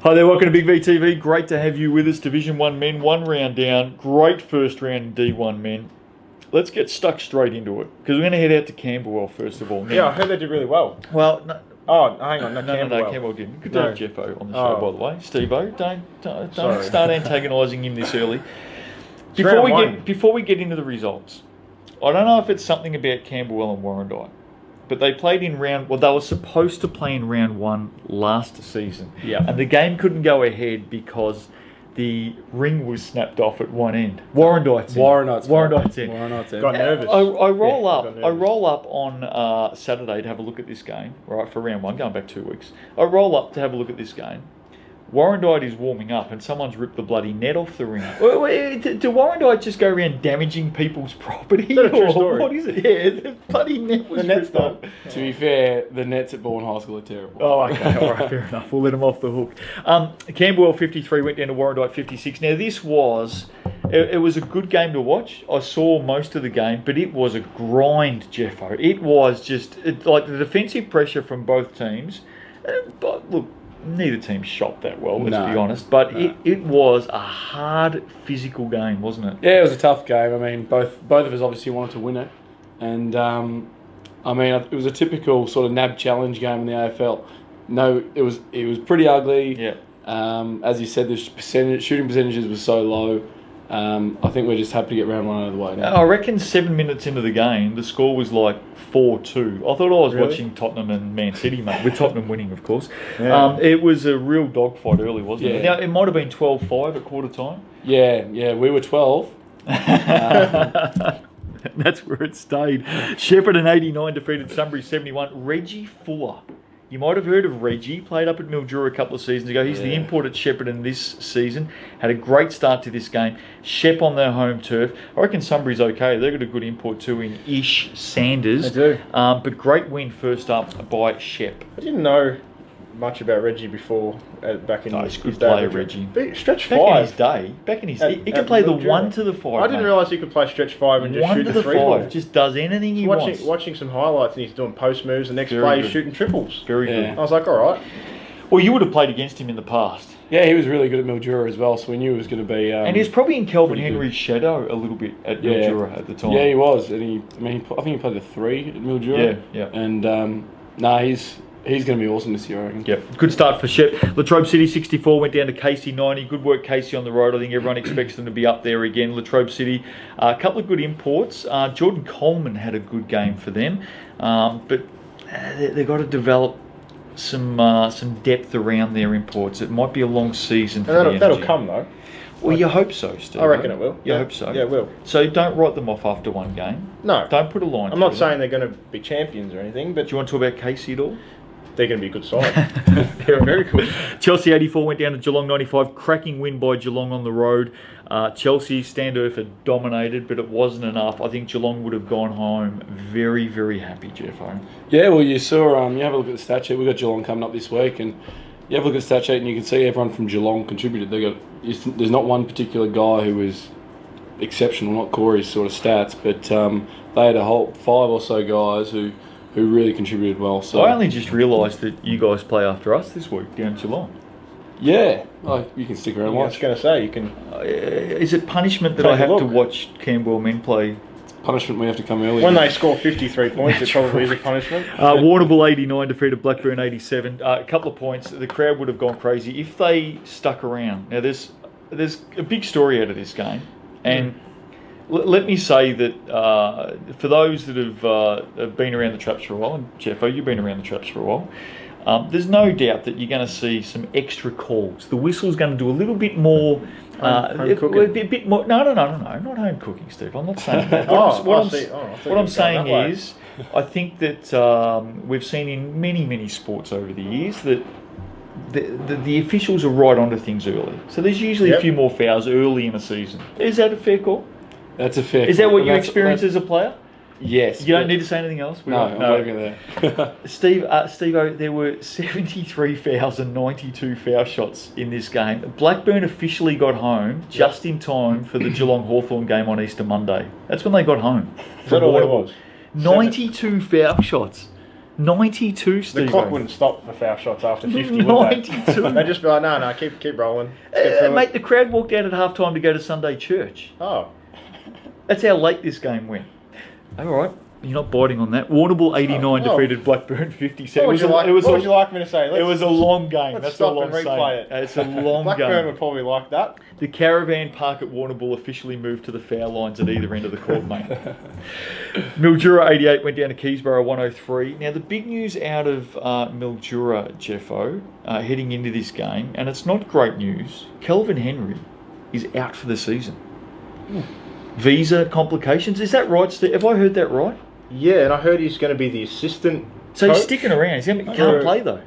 Hi there, welcome to Big VTV. Great to have you with us. Division 1 men, 1 round down. Great first round in D1 men. Let's get stuck straight into it because we're going to head out to Camberwell first of all. Now, yeah, I heard they did really well. Well, no, oh, hang on, no, Camberwell didn't. Good to have Jeffo on the show, by the way. Steve-O, don't start antagonising him this early. Before we get into the results, I don't know if it's something about Camberwell and Warrandyte, but they played in they were supposed to play in round 1 last season. Yeah. And the game couldn't go ahead because the ring was snapped off at one end. Warrandyte's in. Got nervous. I roll up on Saturday to have a look at this game, right, for round 1, going back 2 weeks. I roll up to have a look at this game. Warrandyte is warming up and someone's ripped the bloody net off the ring. Do Warrandyte just go around damaging people's property? Is that a true story? What is it? Yeah, the bloody net was ripped off. To be fair, the nets at Bourne High School are terrible. Oh, okay. All right, fair enough. We'll let them off the hook. Camberwell 53 went down to Warrandyte 56. Now, this was... It was a good game to watch. I saw most of the game, but it was a grind, Jeffo. It was just... like the defensive pressure from both teams. But look... Neither team shot that well, let's be honest. But it was a hard physical game, wasn't it? Yeah, it was a tough game. I mean, both of us obviously wanted to win it. And, I mean, it was a typical sort of NAB challenge game in the AFL. No, it was pretty ugly. Yeah. As you said, the shooting percentages were so low. I think we're just happy to get round 1 out of the way now. I reckon 7 minutes into the game, the score was like 4-2. I thought I was watching Tottenham and Man City, mate, with Tottenham winning, of course. Yeah. It was a real dogfight early, wasn't it? Now, it might have been 12-5 at quarter time. Yeah, we were 12. That's where it stayed. Shepparton 89 defeated Sunbury 71. Reggie Fuller. You might have heard of Reggie, played up at Mildura a couple of seasons ago. He's the import at Shepparton this season. Had a great start to this game. Shep on their home turf. I reckon Sunbury's okay. They've got a good import too in Ish Sanders. They do. But great win first up by Shep. I didn't know much about Reggie before, back in his good day. player, Reggie. Stretch 5. Back in his day, he could play the 1 to the 5. I didn't realise he could play stretch 5 and just 1 shoot to the the 3 ball. 5. Just does anything he wants. Watching some highlights and he's doing post moves. The next Very play good. he's shooting triples. Very good. I was like, all right. Well, you would have played against him in the past. Yeah, he was really good at Mildura as well, so we knew it was going to be... and he was probably in Kelvin Henry's shadow a little bit at Mildura at the time. Yeah, he was. And I think he played the 3 at Mildura. Yeah. And, he's going to be awesome this year, I reckon. Yep, good start for Shep. Latrobe City 64 went down to Casey 90. Good work, Casey, on the road. I think everyone expects them to be up there again. Latrobe City, a couple of good imports. Jordan Coleman had a good game for them, but they've got to develop some depth around their imports. It might be a long season for them. That'll come though. Well, you hope so, Steve. I reckon it will. You hope so. Yeah, it will. So don't write them off after one game. No. Don't put a line. I'm not saying they're going to be champions or anything, but do you want to talk about Casey at all? They're going to be a good side. They're very good. Chelsea 84 went down to Geelong 95. Cracking win by Geelong on the road. Chelsea, Standerfer dominated, but it wasn't enough. I think Geelong would have gone home very, very happy, Jeffo. Yeah, well, you saw, you have a look at the stat sheet. We've got Geelong coming up this week, and you have a look at the stat sheet and you can see everyone from Geelong contributed. There's not one particular guy who was exceptional, not Corey's sort of stats, but they had a whole 5 or so guys who really contributed well. So I only just realised that you guys play after us this week down Geelong. Yeah, you can stick around and I watch. was going to say, you can... is it punishment that I have to watch Camberwell men play? Punishment we have to come early. When they score 53 points, it probably is a punishment. Warrnambool 89 defeated Blackburn 87. A couple of points. The crowd would have gone crazy if they stuck around. Now, there's a big story out of this game. And let me say that for those that have been around the traps for a while, and Jeffo, you've been around the traps for a while, there's no doubt that you're going to see some extra calls. The whistle's going to do a little bit more... home cooking. A bit more. No, not home cooking, Steve. I'm not saying that. What I'm saying is, I think that we've seen in many sports over the years that the officials are right onto things early. So there's usually a few more fouls early in a season. Is that a fair call? That's a fair. Is that what you experience as a player? Yes. You don't need to say anything else? No, I'm leaving it there. Steve-O, there were 73 fouls and 92 foul shots in this game. Blackburn officially got home just in time for the Geelong Hawthorn game on Easter Monday. That's when they got home. Is that all there was? 92 foul shots. 92, The Steve. clock wouldn't stop for foul shots after 50, would they? 92. They'd just be like, no, keep rolling. Let's get through Mate, it. the crowd walked out at halftime to go to Sunday church. Oh, That's how late this game went. All right, you're not biting on that. Warrnambool 89 Oh. defeated Blackburn 57. what would you like me to say? It was a long game. Let's That's stop all and I'm replay saying. it. It's a long Blackburn game. would probably like that. The caravan park at Warrnambool officially moved to the foul lines at either end of the court, mate. Mildura 88 went down to Keysborough 103. Now, the big news out of Mildura, Jeffo, heading into this game, and it's not great news, Kelvin Henry is out for the season. Visa complications. Is that right, Steve? Have I heard that right? Yeah, and I heard he's going to be the assistant So coach he's sticking around. He can't play, though.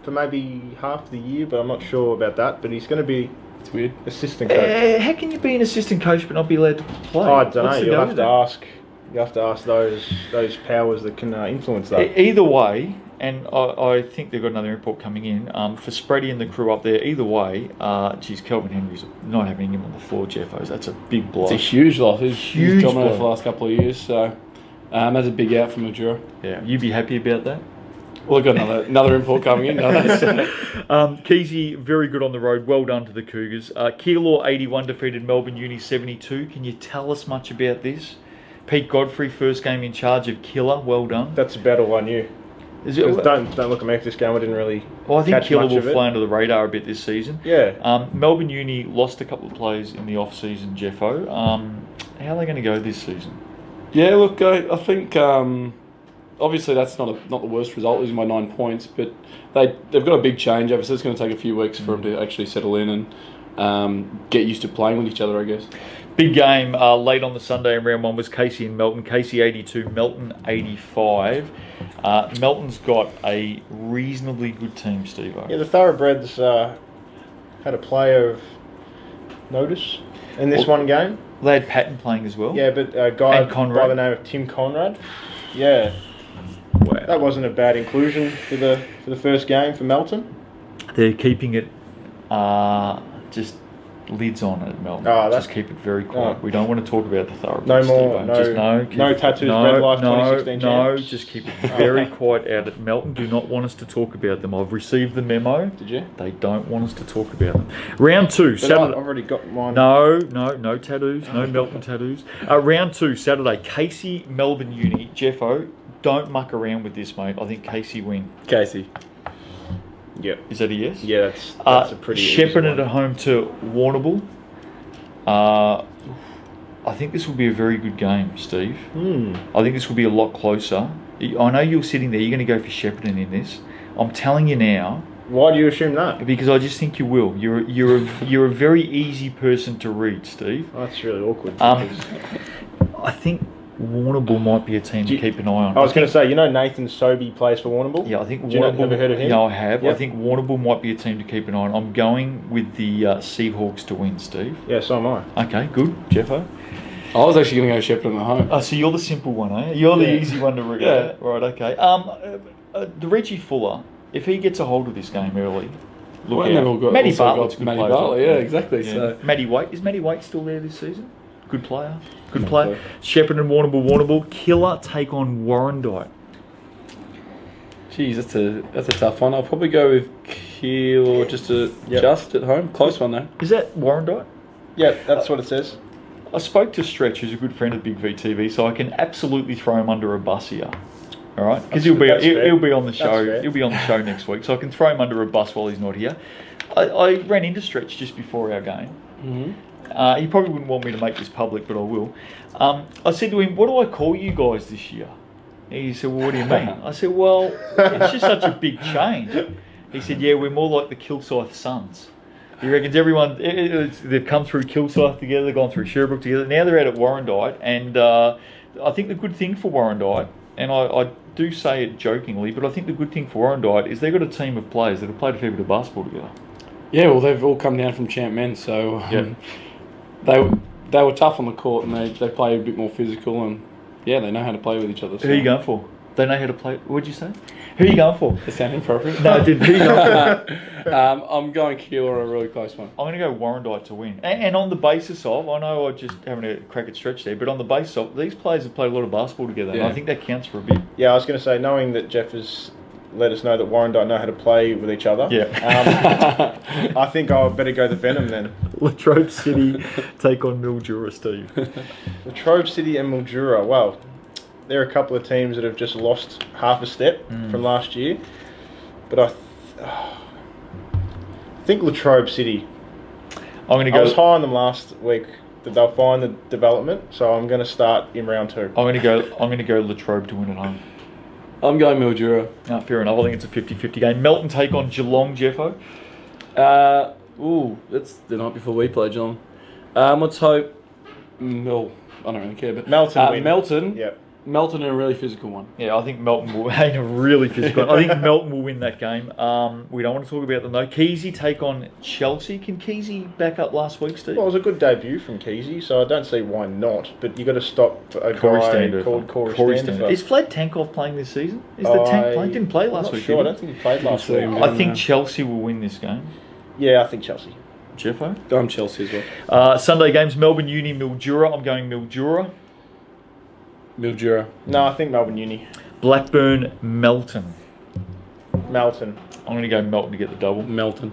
for maybe half the year, but I'm not sure about that. But he's going to be It's weird. assistant coach. How can you be an assistant coach but not be allowed to play? I don't know. What's the You'll go have with to that? ask. You have to ask those powers that can influence that. Either way, and I think they've got another report coming in, for Spready and the crew up there, either way, geez, Kelvin Henry's not having him on the floor, Jeffos. That's a big blow. It's a huge loss. He's Huge dominated blow. for the last couple of years, so that's a big out for Mildura. Yeah, you'd be happy about that? Well, we've got another import coming in. No, Keezy, very good on the road. Well done to the Cougars. Keilor 81 defeated Melbourne Uni 72. Can you tell us much about this? Pete Godfrey, first game in charge of Killer. Well done. That's about all I knew. Is it, 'Cause don't look at me for this game. I didn't really. well, I think catch Killer much will of it. fly under the radar a bit this season. Yeah. Melbourne Uni lost a couple of players in the off-season, Jeffo. How are they going to go this season? yeah, look, I think obviously that's not the worst result, losing by 9 points, but they've got a big change over, so it's going to take a few weeks for them to actually settle in and get used to playing with each other, I guess. Big game late on the Sunday in round one was Casey and Melton. Casey 82, Melton 85. Melton's got a reasonably good team, Steve-O. Yeah, the Thoroughbreds had a player of notice in this one game. They had Patton playing as well. Yeah, but a guy And Conrad. by the name of Tim Conrad. Yeah, Wow. that wasn't a bad inclusion for the first game for Melton. They're keeping it just lids on at Melton. Oh, just keep it very quiet. Oh. We don't want to talk about the Thoroughbreds. No more, Steve-O. no- Just no tattoos, Bread Life 2016 No, champs. just keep it very quiet out at Melton. Do not want us to talk about them. I've received the memo. Did you? They don't want us to talk about them. Round two, But Saturday. I've already got mine. No tattoos, no Melton tattoos. Round two, Saturday, Casey, Melbourne Uni. Jeffo, don't muck around with this, mate. I think Casey win. Casey. Yep. Is that a yes? Yeah, that's a pretty easy Shepparton one. at home to Warrnambool. I think this will be a very good game, Steve. I think this will be a lot closer. I know you're sitting there, you're going to go for Shepparton in this. I'm telling you now, Why do you assume that? because I just think you will. You're a very easy person to read, Steve. Oh, that's really awkward. I think Warrnambool might be a team to keep an eye on. I was going to say, you know Nathan Sobey plays for Warrnambool? Yeah, I think Do you know, Warrnambool. ever heard of him? Yeah, I have. Yep. I think Warrnambool might be a team to keep an eye on. I'm going with the Seahawks to win, Steve. Yeah, so am I. Okay, good, Jeffo. I was actually going to go Shepparton at home. So you're the simple one, eh? You're the Yeah. easy one to read. Yeah. Right. Okay. The Reggie Fuller, if he gets a hold of this game early, look Well, and they've out. all got- Matty also Bartlett's a got good Matty player. as well. Bartlett, yeah, exactly, so- Matty Waite, is Matty Waite still there this season? Good player. Good No, player. player. Shepparton and Warrnambool. Killer take on Warrandyte. Jeez, that's a tough one. I'll probably go with Keel or just at home. Close one though. Is that Warrandyte? Yeah, that's what it says. I spoke to Stretch, who's a good friend of Big VTV, so I can absolutely throw him under a bus here. All right, because he'll That's fair. be on the show. fair. He'll be on the show next week, so I can throw him under a bus while he's not here. I ran into Stretch just before our game. Mm-hmm. He probably wouldn't want me to make this public, but I will. I said to him, "What do I call you guys this year?" He said, "Well, what do you mean?" I said, "Well, it's just such a big change." He said, "Yeah, we're more like the Kilsyth Suns." He reckons everyone, they've come through Kilsyth together, they've gone through Sherbrooke together, now they're out at Warrandyte, and I think the good thing for Warrandyte, and I do say it jokingly, but I think the good thing for Warrandyte is they've got a team of players that have played a fair bit of basketball together. Yeah, well, they've all come down from Champ Men, so they were tough on the court, and they play a bit more physical, and yeah, they know how to play with each other. So. Who are you going for? They know how to play. What'd you say? Who are you going for? Does that sound inappropriate? No, I didn't. Who are you going for? I'm going Keeler on a really close one. I'm going to go Warrandyte to win. And on the basis of, I know I'm just having a crack at stretch there, but on the basis of, these players have played a lot of basketball together, and Yeah. I think that counts for a bit. Yeah, I was going to say, knowing that Jeff has let us know that Warrandyte know how to play with each other. Yeah. I think I'll better go the Venom then. Latrobe City take on Mildura, Steve. Latrobe City and Mildura. Well, there are a couple of teams that have just lost half a step from last year, but I think Latrobe City. I'm going to I was high go. on them last week that they'll find the development, so I'm going to start in round 2. I'm going to go Latrobe to win at home. I'm going Mildura. Fair enough. I think it's a 50-50 game. Melton take on Geelong, Jeffo. That's the night before we play Geelong. Let's hope. No, I don't really care, but Melton win. Melton. Yep. Melton in a really physical one. Yeah, I think Melton will in a really physical. I think Melton will win that game. We don't want to talk about them though. Keezy take on Chelsea. Can Keezy back up last week, Steve? Well, it was a good debut from Keezy, so I don't see why not. But you got to stop a Corey guy Standerfer. called Corey Standerfer. Standerfer. Is Vlad Tankov playing this season? Is the Tank playing? Didn't play last I'm not week. sure. I Did don't think he played last Didn't see week. him. he? I think Chelsea will win this game. Yeah, I think Chelsea. Jeffo. I'm Chelsea as well. Sunday games: Melbourne Uni, Mildura. I'm going Mildura. Mildura. No, I think Melbourne Uni. Blackburn, Melton. Melton. I'm going to go Melton to get the double. Melton.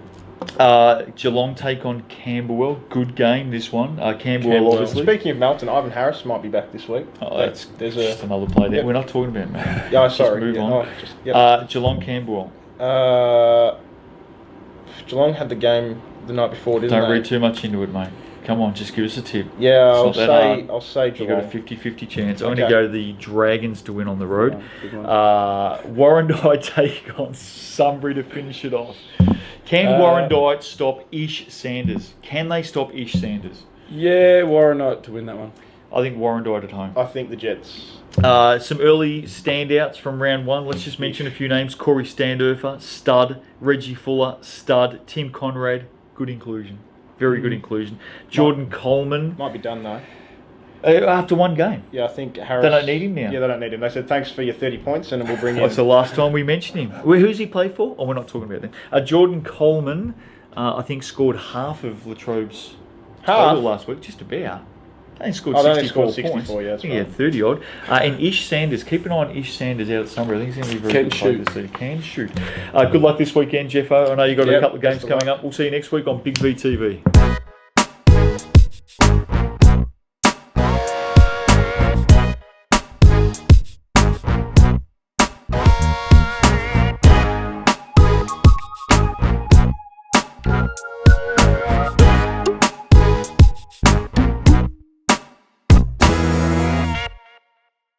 Geelong take on Camberwell. Good game, this one. Camberwell, Camberwell. obviously. Speaking of Melton, Ivan Harris might be back this week. Oh, that's there's just a another play there. Yep. We're not talking about man. yeah. Just Sorry. move yeah, on. oh, just, yep. Geelong, Camberwell. Geelong had the game the night before, didn't Don't they? read too much into it, mate. Come on, just give us a tip. Yeah, It's I'll not that hard. say You got a Geelong. 50-50 chance. I'm Okay. going to go the Dragons to win on the road. Good one. Warrandyte take on Sunbury to finish it off. Can Warrandyte stop Ish Sanders? Can they stop Ish Sanders? Yeah, Warrandyte to win that one. I think Warrandyte at home. I think the Jets. Some early standouts from round 1. Let's just mention a few names. Corey Standerfer, stud. Reggie Fuller, stud. Tim Conrad, good inclusion. Very good inclusion. Jordan Coleman, Might be done though. after one game. Yeah, I think Harris. They don't need him now. Yeah, they don't need him. They said thanks for your 30 points, and we'll bring in. That's the last time we mentioned him. Who's he play for? Oh, we're not talking about them. Jordan Coleman, I think, scored half of Latrobe's total last week, just about. They scored Oh, they only 64 scored 64, points. yeah, that's I think he right. had 30 odd. And Ish Sanders, keep an eye on Ish Sanders out at Sunbury. I think he's going to be very Can good player shoot. this season. Can shoot. Good luck this weekend, Jeffo. I know you've got a Yep, couple of games best of coming luck. up. We'll see you next week on Big VTV.